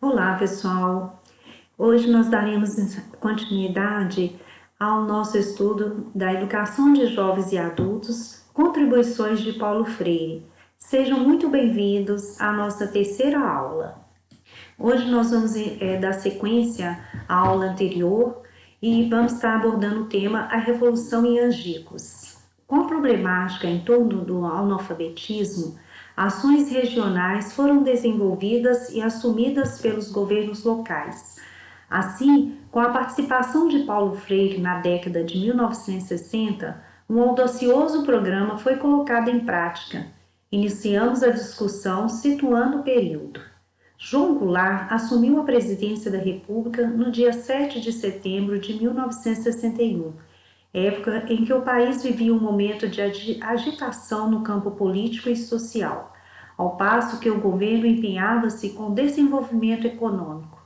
Olá, pessoal! Hoje nós daremos continuidade ao nosso estudo da educação de jovens e adultos, contribuições de Paulo Freire. Sejam muito bem-vindos à nossa terceira aula. Hoje nós vamos dar sequência à aula anterior e vamos estar abordando o tema A Revolução em Angicos. Com a problemática em torno do analfabetismo, ações regionais foram desenvolvidas e assumidas pelos governos locais. Assim, com a participação de Paulo Freire na década de 1960, um audacioso programa foi colocado em prática. Iniciamos a discussão situando o período. João Goulart assumiu a presidência da República no dia 7 de setembro de 1961, época em que o país vivia um momento de agitação no campo político e social, ao passo que o governo empenhava-se com o desenvolvimento econômico.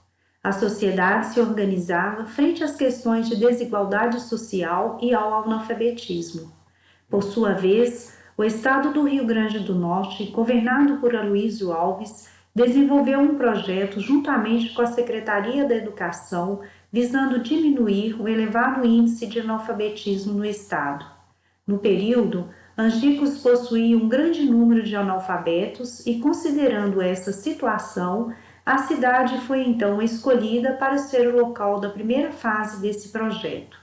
A sociedade se organizava frente às questões de desigualdade social e ao analfabetismo. Por sua vez, o estado do Rio Grande do Norte, governado por Aloysio Alves, desenvolveu um projeto juntamente com a Secretaria da Educação, visando diminuir o elevado índice de analfabetismo no estado. No período, Angicos possuía um grande número de analfabetos e, considerando essa situação, a cidade foi então escolhida para ser o local da primeira fase desse projeto.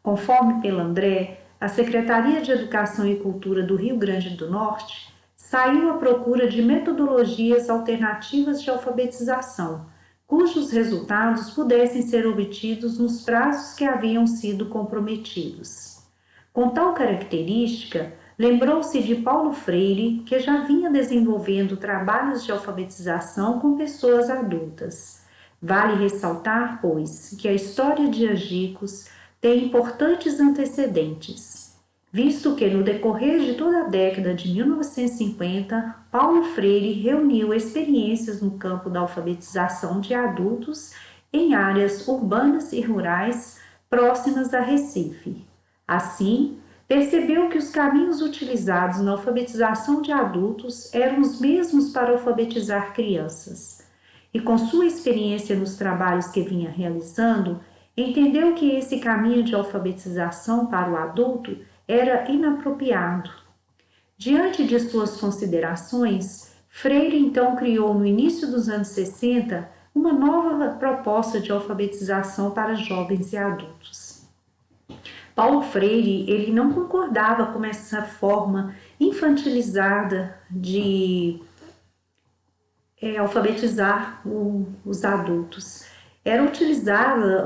Conforme Pelandré, a Secretaria de Educação e Cultura do Rio Grande do Norte saiu à procura de metodologias alternativas de alfabetização, cujos resultados pudessem ser obtidos nos prazos que haviam sido comprometidos. Com tal característica, lembrou-se de Paulo Freire, que já vinha desenvolvendo trabalhos de alfabetização com pessoas adultas. Vale ressaltar, pois, que a história de Angicos tem importantes antecedentes, visto que, no decorrer de toda a década de 1950, Paulo Freire reuniu experiências no campo da alfabetização de adultos em áreas urbanas e rurais próximas a Recife. Assim, percebeu que os caminhos utilizados na alfabetização de adultos eram os mesmos para alfabetizar crianças. E com sua experiência nos trabalhos que vinha realizando, entendeu que esse caminho de alfabetização para o adulto era inapropriado. Diante de suas considerações, Freire então criou no início dos anos 60 uma nova proposta de alfabetização para jovens e adultos. Paulo Freire, ele não concordava com essa forma infantilizada de alfabetizar os adultos. Era utilizada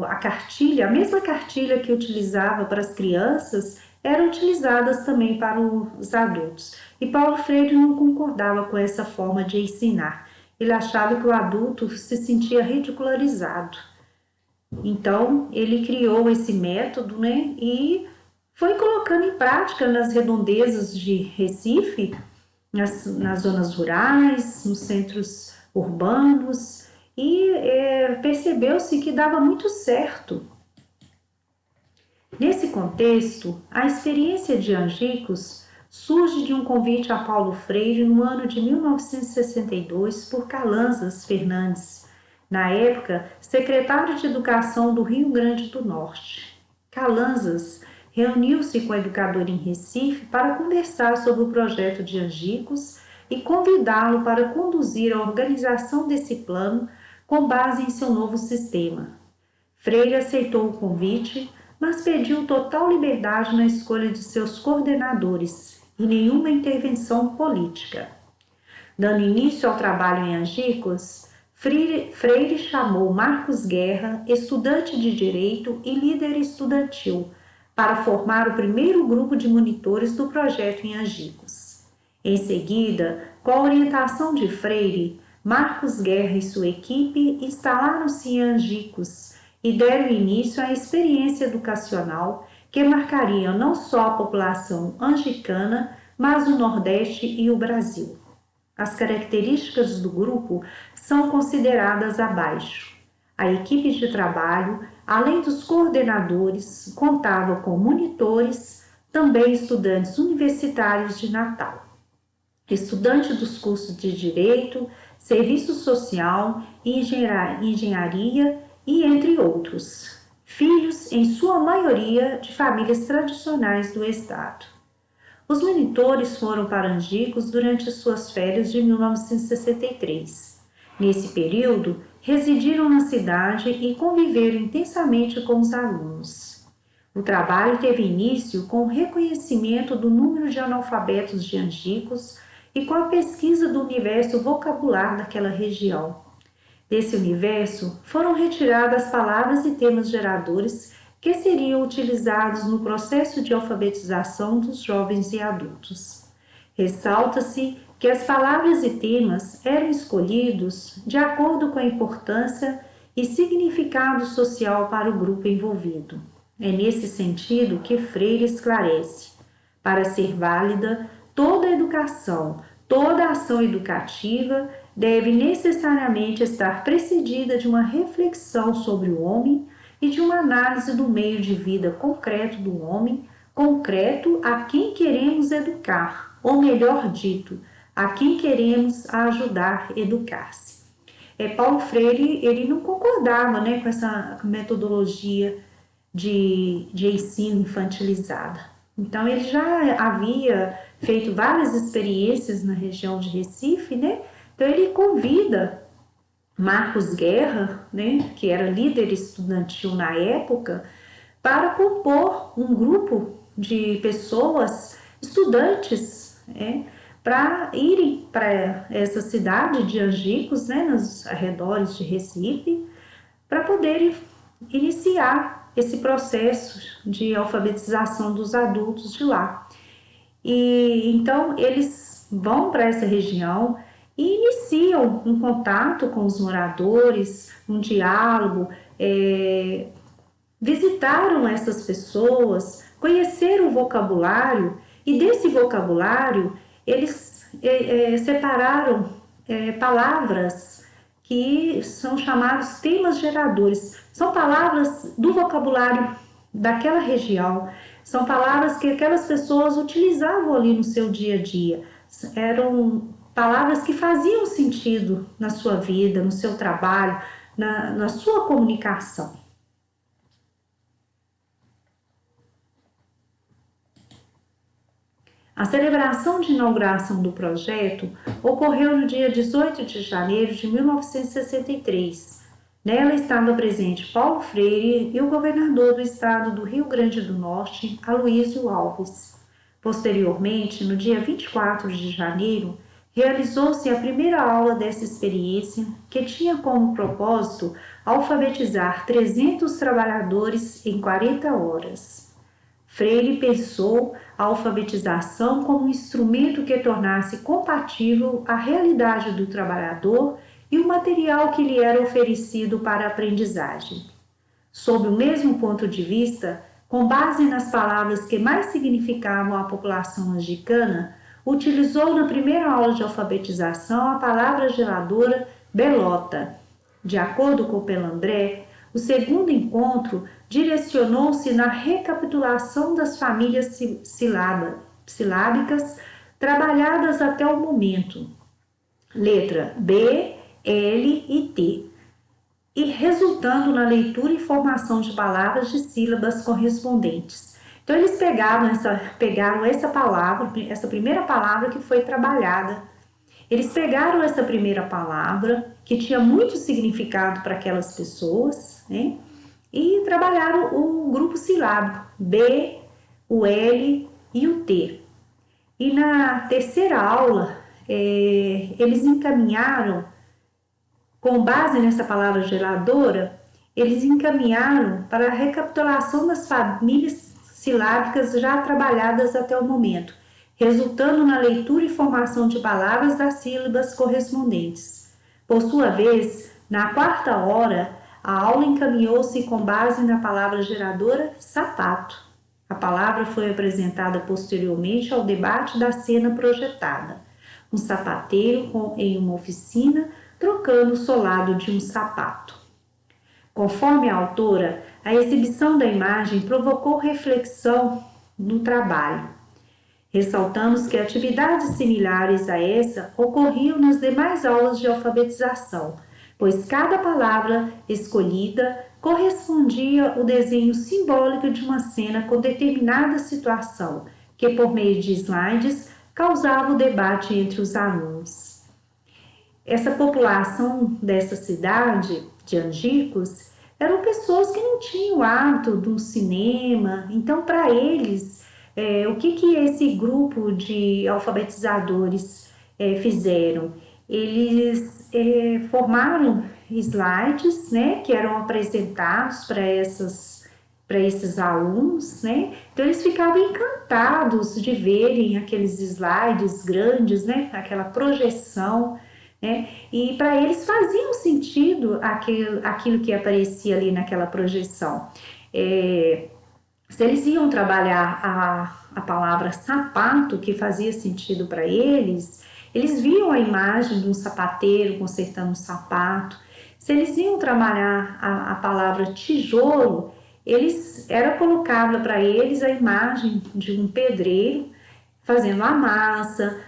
a cartilha, a mesma cartilha que utilizava para as crianças, eram utilizadas também para os adultos. E Paulo Freire não concordava com essa forma de ensinar. Ele achava que o adulto se sentia ridicularizado. Então, ele criou esse método, e foi colocando em prática nas redondezas de Recife, nas zonas rurais, nos centros urbanos, e percebeu-se que dava muito certo. Nesse contexto, a experiência de Angicos surge de um convite a Paulo Freire no ano de 1962 por Calanzas Fernandes, na época secretário de Educação do Rio Grande do Norte. Calanzas reuniu-se com o educador em Recife para conversar sobre o projeto de Angicos e convidá-lo para conduzir a organização desse plano com base em seu novo sistema. Freire aceitou o convite, mas pediu total liberdade na escolha de seus coordenadores e nenhuma intervenção política. Dando início ao trabalho em Angicos, Freire chamou Marcos Guerra, estudante de Direito e líder estudantil, para formar o primeiro grupo de monitores do projeto em Angicos. Em seguida, com a orientação de Freire, Marcos Guerra e sua equipe instalaram-se em Angicos e deram início à experiência educacional que marcaria não só a população angicana, mas o Nordeste e o Brasil. As características do grupo são consideradas abaixo. A equipe de trabalho, além dos coordenadores, contava com monitores, também estudantes universitários de Natal, estudante dos cursos de Direito, Serviço Social engenharia e entre outros. Filhos, em sua maioria, de famílias tradicionais do estado. Os monitores foram para Angicos durante suas férias de 1963. Nesse período, residiram na cidade e conviveram intensamente com os alunos. O trabalho teve início com o reconhecimento do número de analfabetos de Angicos e com a pesquisa do universo vocabular daquela região. Desse universo foram retiradas palavras e temas geradores que seriam utilizados no processo de alfabetização dos jovens e adultos. Ressalta-se que as palavras e temas eram escolhidos de acordo com a importância e significado social para o grupo envolvido. É nesse sentido que Freire esclarece: para ser válida, toda educação, toda ação educativa deve necessariamente estar precedida de uma reflexão sobre o homem e de uma análise do meio de vida concreto do homem, concreto a quem queremos educar, ou melhor dito, a quem queremos ajudar a educar-se. Paulo Freire, ele não concordava, com essa metodologia de ensino infantilizada. Então, ele já havia feito várias experiências na região de Recife, Então, ele convida Marcos Guerra, que era líder estudantil na época, para compor um grupo de pessoas, estudantes, para irem para essa cidade de Angicos, nos arredores de Recife, para poderem iniciar esse processo de alfabetização dos adultos de lá. E então eles vão para essa região e iniciam um contato com os moradores, um diálogo, visitaram essas pessoas, conheceram o vocabulário, e desse vocabulário eles separaram palavras que são chamados temas geradores. São palavras do vocabulário daquela região, são palavras que aquelas pessoas utilizavam ali no seu dia a dia. Eram palavras que faziam sentido na sua vida, no seu trabalho, na sua comunicação. A celebração de inauguração do projeto ocorreu no dia 18 de janeiro de 1963. Nela estavam presentes Paulo Freire e o governador do estado do Rio Grande do Norte, Aloysio Alves. Posteriormente, no dia 24 de janeiro, realizou-se a primeira aula dessa experiência, que tinha como propósito alfabetizar 300 trabalhadores em 40 horas. Freire pensou a alfabetização como um instrumento que tornasse compatível a realidade do trabalhador e o material que lhe era oferecido para a aprendizagem. Sob o mesmo ponto de vista, com base nas palavras que mais significavam à população angicana, utilizou na primeira aula de alfabetização a palavra geradora belota. De acordo com Pelandré, o segundo encontro direcionou-se na recapitulação das famílias silábicas trabalhadas até o momento, letra B, L e T, e resultando na leitura e formação de palavras de sílabas correspondentes. Então, eles pegaram essa palavra, essa primeira palavra que foi trabalhada. Eles pegaram essa primeira palavra, que tinha muito significado para aquelas pessoas, e trabalharam o grupo silábico, B, o L e o T. E na terceira aula, eles encaminharam, com base nessa palavra geradora, eles encaminharam para a recapitulação das famílias silábicas já trabalhadas até o momento, resultando na leitura e formação de palavras das sílabas correspondentes. Por sua vez, na quarta hora, a aula encaminhou-se com base na palavra geradora sapato. A palavra foi apresentada posteriormente ao debate da cena projetada. Um sapateiro em uma oficina trocando o solado de um sapato. Conforme a autora, a exibição da imagem provocou reflexão no trabalho. Ressaltamos que atividades similares a essa ocorriam nas demais aulas de alfabetização, pois cada palavra escolhida correspondia ao desenho simbólico de uma cena com determinada situação, que por meio de slides causava o debate entre os alunos. Essa população dessa cidade de Angicos eram pessoas que não tinham o hábito do cinema, então para eles, o que esse grupo de alfabetizadores fizeram? Eles formaram slides, né, que eram apresentados para esses alunos, né? Então eles ficavam encantados de verem aqueles slides grandes, né? Aquela projeção, né? E para eles fazia sentido aquilo que aparecia ali naquela projeção. Se eles iam trabalhar a palavra sapato, que fazia sentido para eles, eles viam a imagem de um sapateiro consertando um sapato. Se eles iam trabalhar a palavra tijolo, era colocada para eles a imagem de um pedreiro fazendo a massa,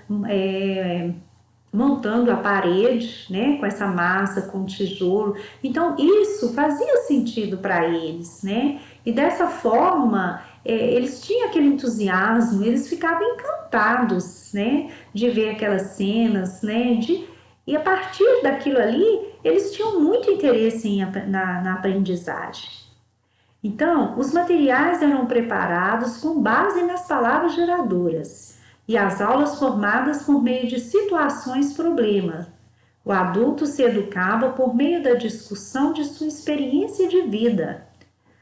montando a parede, né, com essa massa, com tijolo. Então, isso fazia sentido para eles, né? E dessa forma, eles tinham aquele entusiasmo, eles ficavam encantados, né, de ver aquelas cenas, né, e a partir daquilo ali, eles tinham muito interesse na aprendizagem. Então, os materiais eram preparados com base nas palavras geradoras e as aulas formadas por meio de situações-problema. O adulto se educava por meio da discussão de sua experiência de vida.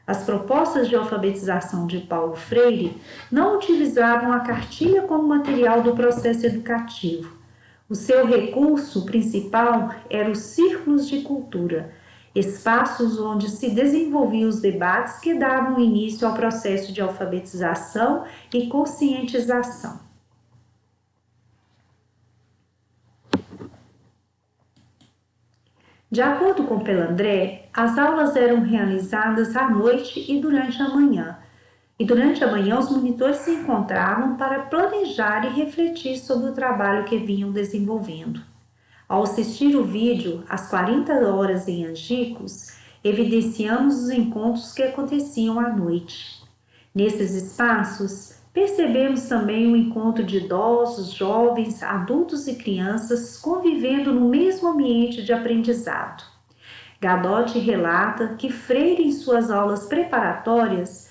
As propostas de alfabetização de Paulo Freire não utilizavam a cartilha como material do processo educativo. O seu recurso principal eram os círculos de cultura, espaços onde se desenvolviam os debates que davam início ao processo de alfabetização e conscientização. De acordo com Pelandré, as aulas eram realizadas à noite e durante a manhã. E durante a manhã os monitores se encontravam para planejar e refletir sobre o trabalho que vinham desenvolvendo. Ao assistir o vídeo As 40 Horas em Angicos, evidenciamos os encontros que aconteciam à noite. Nesses espaços, percebemos também o encontro de idosos, jovens, adultos e crianças convivendo no mesmo ambiente de aprendizado. Gadotti relata que Freire, em suas aulas preparatórias,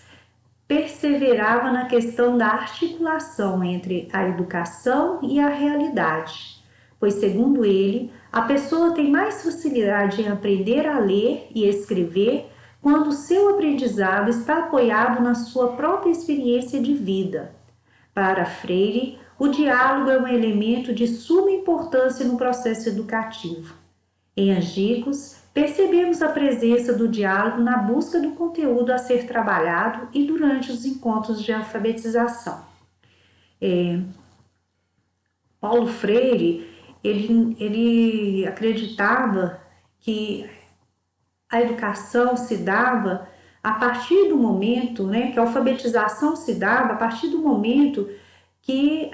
perseverava na questão da articulação entre a educação e a realidade, pois, segundo ele, a pessoa tem mais facilidade em aprender a ler e escrever quando o seu aprendizado está apoiado na sua própria experiência de vida. Para Freire, o diálogo é um elemento de suma importância no processo educativo. Em Angicos, percebemos a presença do diálogo na busca do conteúdo a ser trabalhado e durante os encontros de alfabetização. Paulo Freire, ele acreditava que a educação se dava a partir do momento, né, que a alfabetização se dava a partir do momento que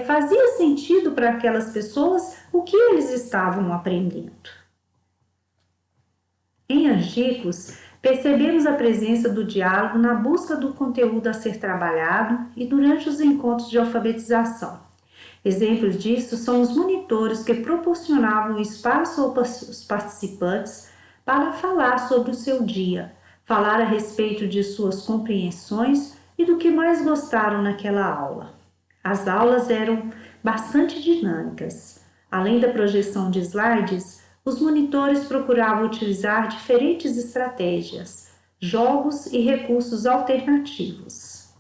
fazia sentido para aquelas pessoas o que eles estavam aprendendo. Em Angicos, percebemos a presença do diálogo na busca do conteúdo a ser trabalhado e durante os encontros de alfabetização. Exemplos disso são os monitores que proporcionavam espaço aos participantes para falar sobre o seu dia, falar a respeito de suas compreensões e do que mais gostaram naquela aula. As aulas eram bastante dinâmicas. Além da projeção de slides, os monitores procuravam utilizar diferentes estratégias, jogos e recursos alternativos.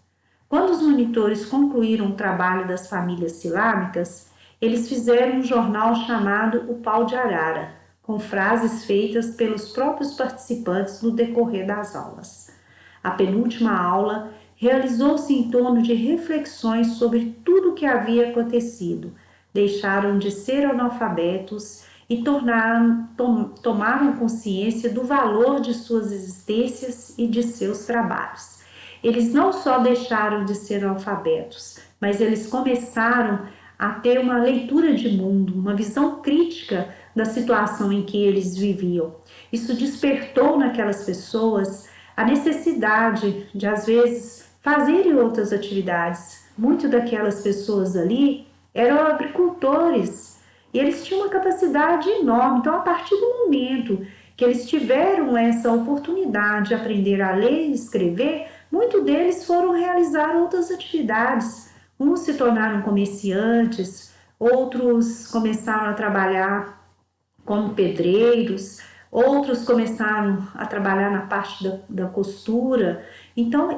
Quando os monitores concluíram o trabalho das famílias silábicas, eles fizeram um jornal chamado O Pau de Arara, com frases feitas pelos próprios participantes no decorrer das aulas. A penúltima aula realizou-se em torno de reflexões sobre tudo o que havia acontecido. Deixaram de ser analfabetos e tomaram consciência do valor de suas existências e de seus trabalhos. Eles não só deixaram de ser analfabetos, mas eles começaram a ter uma leitura de mundo, uma visão crítica da situação em que eles viviam. Isso despertou naquelas pessoas a necessidade de, às vezes, fazerem outras atividades. Muitas daquelas pessoas ali eram agricultores e eles tinham uma capacidade enorme. Então, a partir do momento que eles tiveram essa oportunidade de aprender a ler e escrever, muitos deles foram realizar outras atividades. Uns se tornaram comerciantes, outros começaram a trabalhar como pedreiros, outros começaram a trabalhar na parte da costura. Então,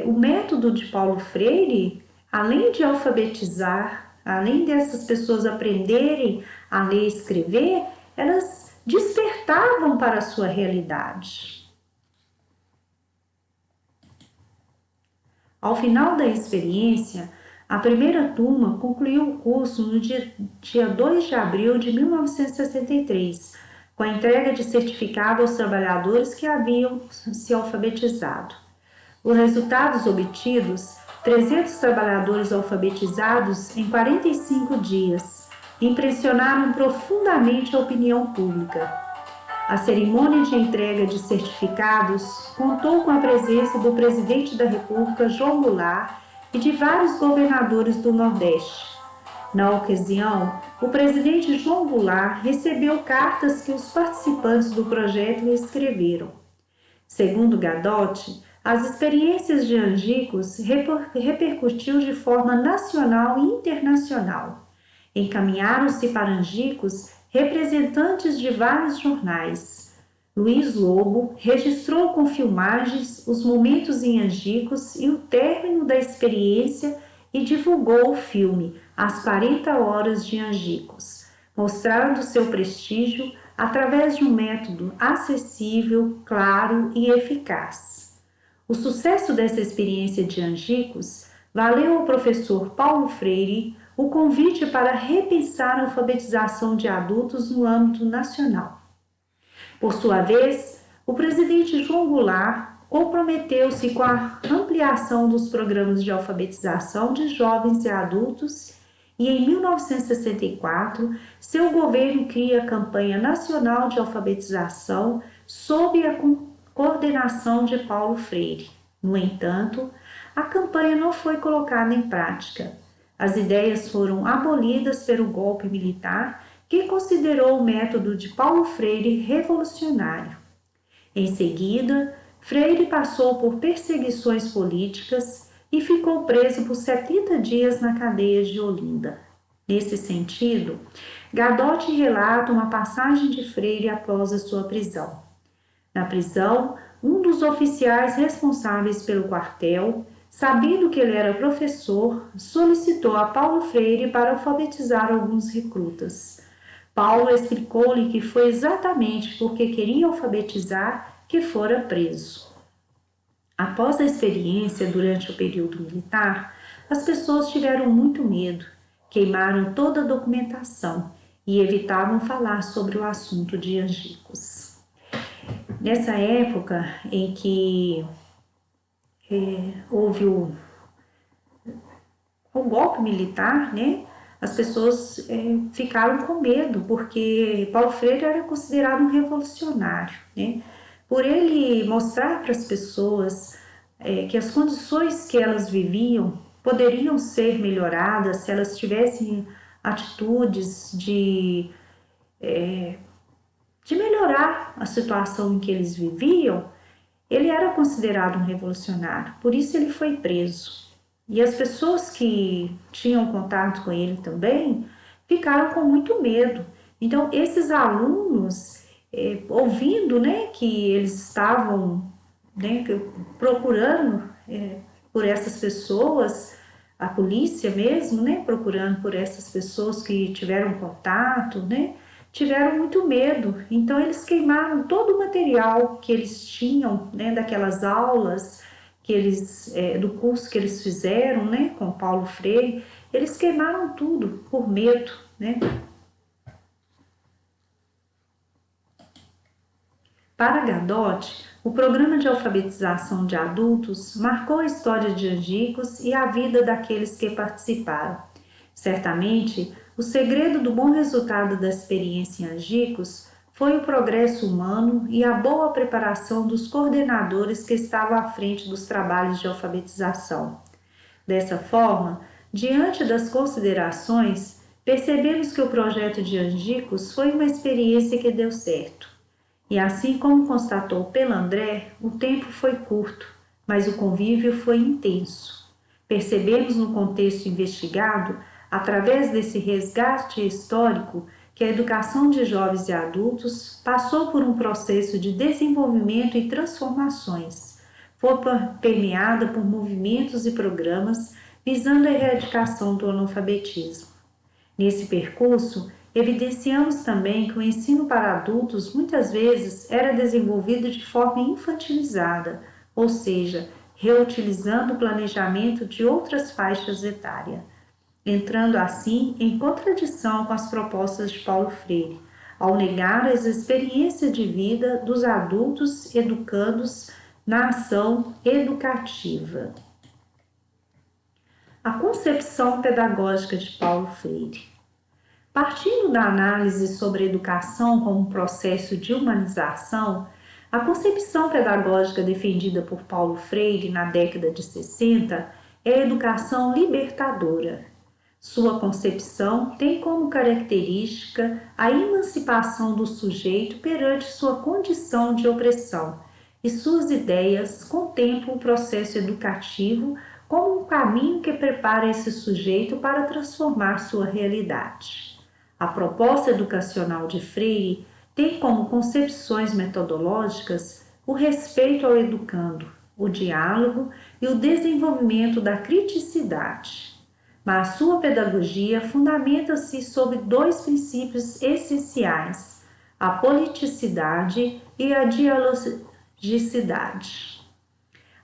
o método de Paulo Freire, além de alfabetizar, além dessas pessoas aprenderem a ler e escrever, elas despertavam para a sua realidade. Ao final da experiência, a primeira turma concluiu o curso no dia 2 de abril de 1963, com a entrega de certificado aos trabalhadores que haviam se alfabetizado. Os resultados obtidos, 300 trabalhadores alfabetizados em 45 dias, impressionaram profundamente a opinião pública. A cerimônia de entrega de certificados contou com a presença do presidente da República, João Goulart, e de vários governadores do Nordeste. Na ocasião, o presidente João Goulart recebeu cartas que os participantes do projeto lhe escreveram. Segundo Gadotti, as experiências de Angicos repercutiu de forma nacional e internacional. Encaminharam-se para Angicos representantes de vários jornais. Luiz Lobo registrou com filmagens os momentos em Angicos e o término da experiência e divulgou o filme As 40 Horas de Angicos, mostrando seu prestígio através de um método acessível, claro e eficaz. O sucesso dessa experiência de Angicos valeu ao professor Paulo Freire o convite para repensar a alfabetização de adultos no âmbito nacional. Por sua vez, o presidente João Goulart comprometeu-se com a ampliação dos programas de alfabetização de jovens e adultos e, em 1964, seu governo cria a Campanha Nacional de Alfabetização sob a coordenação de Paulo Freire. No entanto, a campanha não foi colocada em prática. As ideias foram abolidas pelo golpe militar, que considerou o método de Paulo Freire revolucionário. Em seguida, Freire passou por perseguições políticas e ficou preso por 70 dias na cadeia de Olinda. Nesse sentido, Gadotti relata uma passagem de Freire após a sua prisão. Na prisão, um dos oficiais responsáveis pelo quartel, sabendo que ele era professor, solicitou a Paulo Freire para alfabetizar alguns recrutas. Paulo explicou-lhe que foi exatamente porque queria alfabetizar que fora preso. Após a experiência durante o período militar, as pessoas tiveram muito medo, queimaram toda a documentação e evitavam falar sobre o assunto de Angicos. Nessa época em que houve o golpe militar, né? As pessoas ficaram com medo, porque Paulo Freire era considerado um revolucionário, né? Por ele mostrar para as pessoas que as condições que elas viviam poderiam ser melhoradas se elas tivessem atitudes de melhorar a situação em que eles viviam, ele era considerado um revolucionário, por isso ele foi preso. E as pessoas que tinham contato com ele também ficaram com muito medo. Então, esses alunos, ouvindo, né, que eles estavam, né, procurando por essas pessoas, a polícia mesmo, né, procurando por essas pessoas que tiveram contato, né, tiveram muito medo. Então, eles queimaram todo o material que eles tinham, né, daquelas aulas que eles, do curso que eles fizeram, né, com Paulo Freire. Eles queimaram tudo por medo, né. Para Gadotti, o programa de alfabetização de adultos marcou a história de Angicos e a vida daqueles que participaram. Certamente, O segredo do bom resultado da experiência em Angicos foi o progresso humano e a boa preparação dos coordenadores que estavam à frente dos trabalhos de alfabetização. Dessa forma, diante das considerações, percebemos que o projeto de Angicos foi uma experiência que deu certo. E assim como constatou Pelandré, o tempo foi curto, mas o convívio foi intenso. Percebemos no contexto investigado, através desse resgate histórico, que a educação de jovens e adultos passou por um processo de desenvolvimento e transformações. Foi permeada por movimentos e programas visando a erradicação do analfabetismo. Nesse percurso, evidenciamos também que o ensino para adultos muitas vezes era desenvolvido de forma infantilizada, ou seja, reutilizando o planejamento de outras faixas etárias, entrando assim em contradição com as propostas de Paulo Freire, ao negar as experiências de vida dos adultos educandos na ação educativa. A concepção pedagógica de Paulo Freire. Partindo da análise sobre a educação como um processo de humanização, a concepção pedagógica defendida por Paulo Freire na década de 60 é a educação libertadora. Sua concepção tem como característica a emancipação do sujeito perante sua condição de opressão, e suas ideias contemplam o processo educativo como um caminho que prepara esse sujeito para transformar sua realidade. A proposta educacional de Freire tem como concepções metodológicas o respeito ao educando, o diálogo e o desenvolvimento da criticidade. Mas sua pedagogia fundamenta-se sobre dois princípios essenciais: a politicidade e a dialogicidade.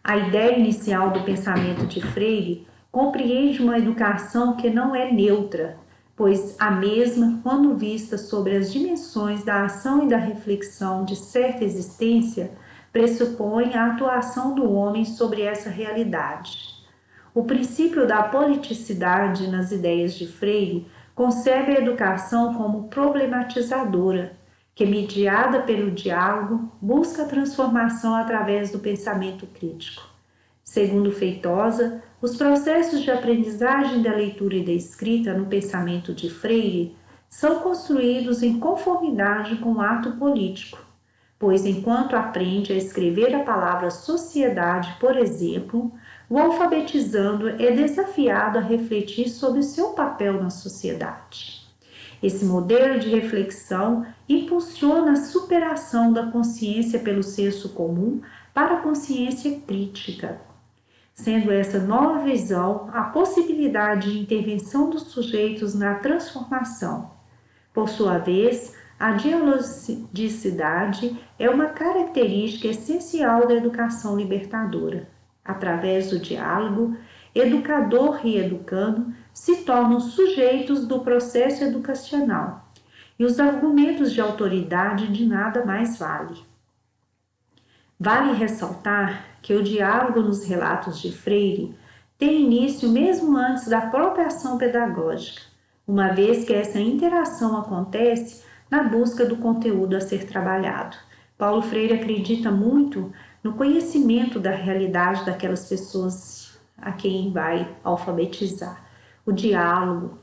A ideia inicial do pensamento de Freire compreende uma educação que não é neutra, pois a mesma, quando vista sobre as dimensões da ação e da reflexão de certa existência, pressupõe a atuação do homem sobre essa realidade. O princípio da politicidade nas ideias de Freire concebe a educação como problematizadora, que, mediada pelo diálogo, busca a transformação através do pensamento crítico. Segundo Feitosa, os processos de aprendizagem da leitura e da escrita no pensamento de Freire são construídos em conformidade com o ato político, pois enquanto aprende a escrever a palavra sociedade, por exemplo, o alfabetizando é desafiado a refletir sobre o seu papel na sociedade. Esse modelo de reflexão impulsiona a superação da consciência pelo senso comum para a consciência crítica, sendo essa nova visão a possibilidade de intervenção dos sujeitos na transformação. Por sua vez, a dialogicidade é uma característica essencial da educação libertadora. Através do diálogo, educador e educando se tornam sujeitos do processo educacional, e os argumentos de autoridade de nada mais valem. Vale ressaltar que o diálogo nos relatos de Freire tem início mesmo antes da própria ação pedagógica, uma vez que essa interação acontece na busca do conteúdo a ser trabalhado. Paulo Freire acredita muito no conhecimento da realidade daquelas pessoas a quem vai alfabetizar, o diálogo,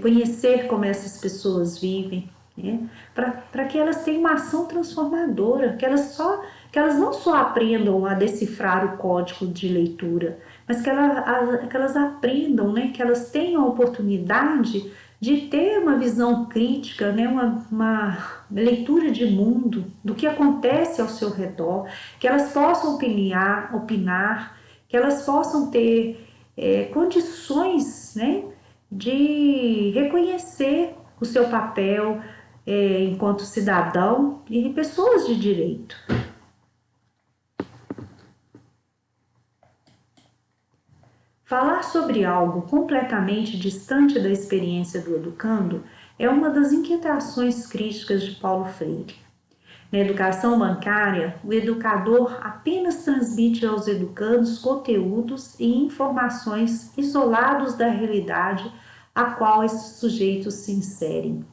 conhecer como essas pessoas vivem, para que elas tenham uma ação transformadora, que elas não só aprendam a decifrar o código de leitura, mas que elas aprendam, que elas tenham a oportunidade de ter uma visão crítica, uma leitura de mundo, do que acontece ao seu redor, que elas possam opinar, que elas possam ter condições de reconhecer o seu papel enquanto cidadão e pessoas de direito. Falar sobre algo completamente distante da experiência do educando é uma das inquietações críticas de Paulo Freire. Na educação bancária, o educador apenas transmite aos educandos conteúdos e informações isolados da realidade a qual esses sujeitos se inserem.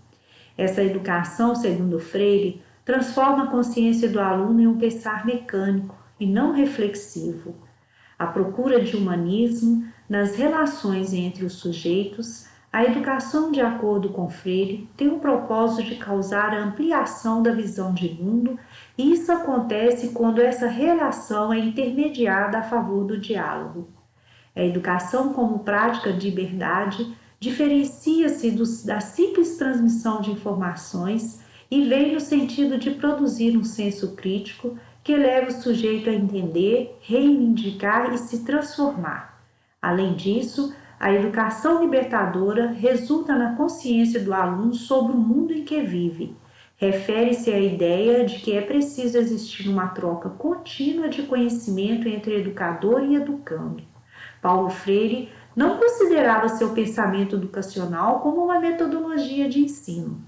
Essa educação, segundo Freire, transforma a consciência do aluno em um pensar mecânico e não reflexivo. A procura de humanismo nas relações entre os sujeitos, a educação, de acordo com Freire, tem o propósito de causar a ampliação da visão de mundo, e isso acontece quando essa relação é intermediada a favor do diálogo. A educação como prática de liberdade diferencia-se da simples transmissão de informações e vem no sentido de produzir um senso crítico que leva o sujeito a entender, reivindicar e se transformar. Além disso, a educação libertadora resulta na consciência do aluno sobre o mundo em que vive. Refere-se à ideia de que é preciso existir uma troca contínua de conhecimento entre educador e educando. Paulo Freire não considerava seu pensamento educacional como uma metodologia de ensino.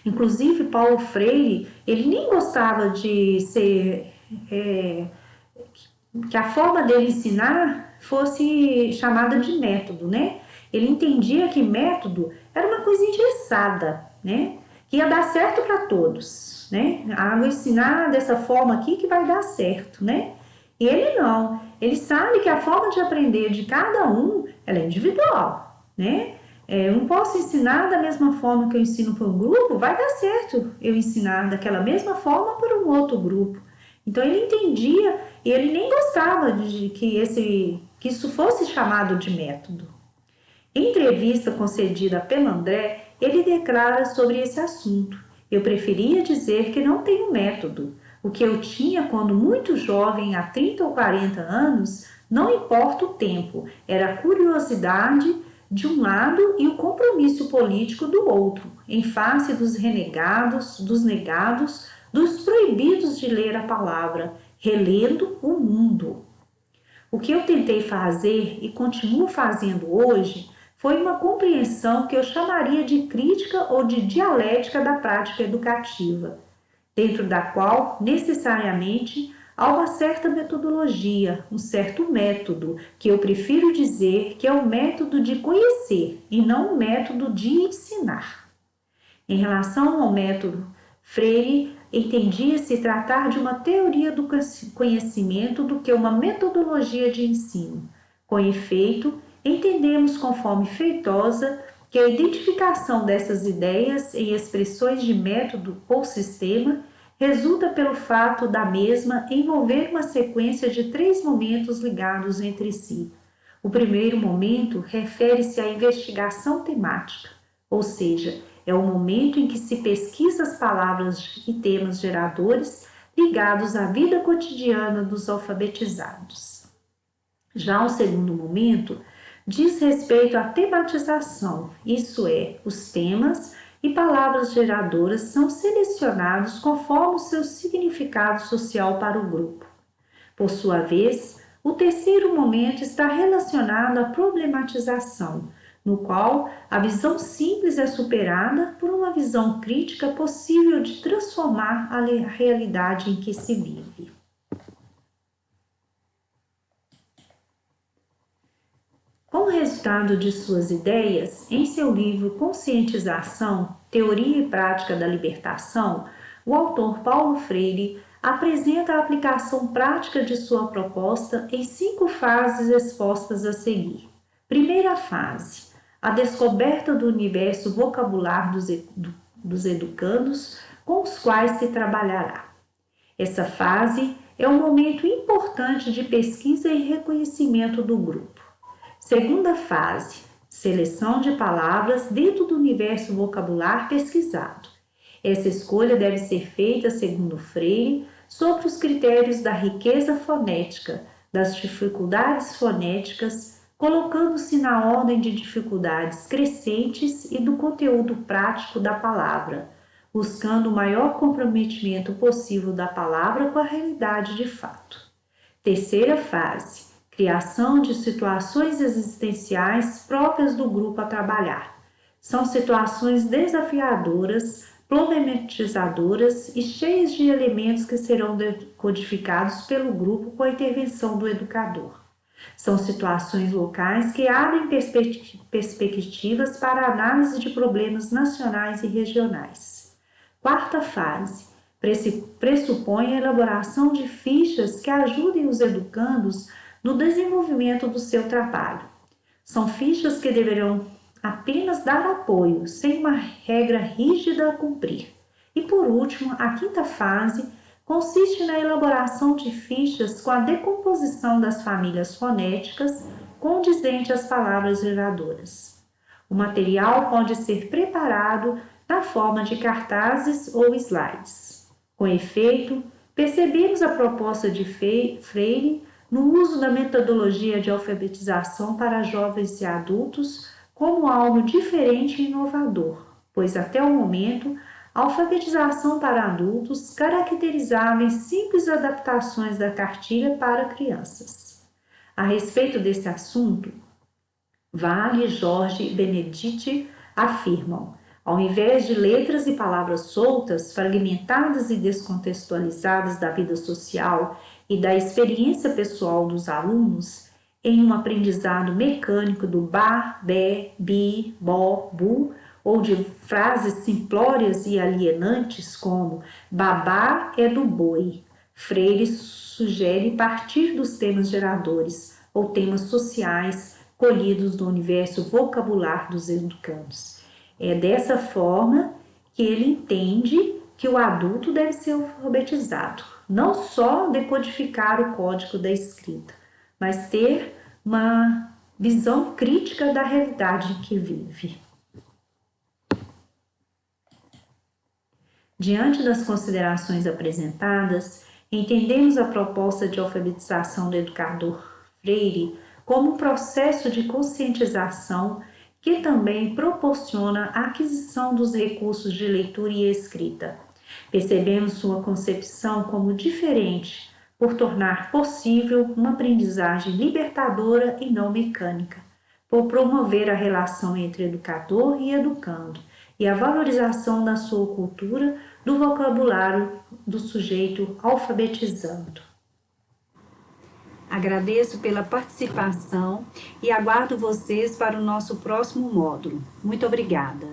Inclusive, Paulo Freire, ele nem gostava de ser que a forma dele ensinar fosse chamada de método, né? Ele entendia que método era uma coisa engessada, né? Que ia dar certo para todos, né? Vou ensinar dessa forma aqui que vai dar certo, né? E ele não. Ele sabe que a forma de aprender de cada um, ela é individual, né? Eu não posso ensinar da mesma forma que eu ensino para um grupo, vai dar certo eu ensinar daquela mesma forma para um outro grupo. Então ele entendia e ele nem gostava de que isso fosse chamado de método. Em entrevista concedida pelo André, ele declara sobre esse assunto: eu preferia dizer que não tenho método. O que eu tinha quando muito jovem, há 30 ou 40 anos, não importa o tempo, era a curiosidade de um lado e o compromisso político do outro, em face dos renegados, dos negados, dos proibidos de ler a palavra, relendo o mundo. O que eu tentei fazer e continuo fazendo hoje foi uma compreensão que eu chamaria de crítica ou de dialética da prática educativa, dentro da qual, necessariamente, há uma certa metodologia, um certo método, que eu prefiro dizer que é o método de conhecer e não o método de ensinar. Em relação ao método, Freire entendia se tratar de uma teoria do conhecimento do que uma metodologia de ensino. Com efeito, entendemos conforme Feitosa que a identificação dessas ideias em expressões de método ou sistema resulta pelo fato da mesma envolver uma sequência de 3 momentos ligados entre si. O primeiro momento refere-se à investigação temática, ou seja, é o momento em que se pesquisa as palavras e temas geradores ligados à vida cotidiana dos alfabetizados. Já o segundo momento diz respeito à tematização, isso é, os temas e palavras geradoras são selecionados conforme o seu significado social para o grupo. Por sua vez, o terceiro momento está relacionado à problematização, no qual a visão simples é superada por uma visão crítica possível de transformar a realidade em que se vive. Como resultado de suas ideias, em seu livro Conscientização, Teoria e Prática da Libertação, o autor Paulo Freire apresenta a aplicação prática de sua proposta em 5 fases expostas a seguir. Primeira fase: a descoberta do universo vocabular dos educandos com os quais se trabalhará. Essa fase é um momento importante de pesquisa e reconhecimento do grupo. Segunda fase: seleção de palavras dentro do universo vocabular pesquisado. Essa escolha deve ser feita, segundo Freire, sobre os critérios da riqueza fonética, das dificuldades fonéticas, colocando-se na ordem de dificuldades crescentes e do conteúdo prático da palavra, buscando o maior comprometimento possível da palavra com a realidade de fato. Terceira fase: criação de situações existenciais próprias do grupo a trabalhar. São situações desafiadoras, problematizadoras e cheias de elementos que serão decodificados pelo grupo com a intervenção do educador. São situações locais que abrem perspectivas para a análise de problemas nacionais e regionais. Quarta fase. Pressupõe a elaboração de fichas que ajudem os educandos no desenvolvimento do seu trabalho. São fichas que deverão apenas dar apoio, sem uma regra rígida a cumprir. E por último, a quinta fase consiste na elaboração de fichas com a decomposição das famílias fonéticas condizente às palavras geradoras. O material pode ser preparado na forma de cartazes ou slides. Com efeito, percebemos a proposta de Freire no uso da metodologia de alfabetização para jovens e adultos como algo diferente e inovador, pois até o momento a alfabetização para adultos caracterizava em simples adaptações da cartilha para crianças. A respeito desse assunto, Vale, Jorge e Benedict afirmam: ao invés de letras e palavras soltas, fragmentadas e descontextualizadas da vida social e da experiência pessoal dos alunos, em um aprendizado mecânico do bar, bé, bi, bó, bu, ou de frases simplórias e alienantes como babá é do boi, Freire sugere partir dos temas geradores ou temas sociais colhidos do universo vocabular dos educandos. É dessa forma que ele entende que o adulto deve ser alfabetizado, não só decodificar o código da escrita, mas ter uma visão crítica da realidade em que vive. Diante das considerações apresentadas, entendemos a proposta de alfabetização do educador Freire como um processo de conscientização que também proporciona a aquisição dos recursos de leitura e escrita. Percebemos sua concepção como diferente, por tornar possível uma aprendizagem libertadora e não mecânica, por promover a relação entre educador e educando, e a valorização da sua cultura, do vocabulário do sujeito alfabetizando. Agradeço pela participação e aguardo vocês para o nosso próximo módulo. Muito obrigada.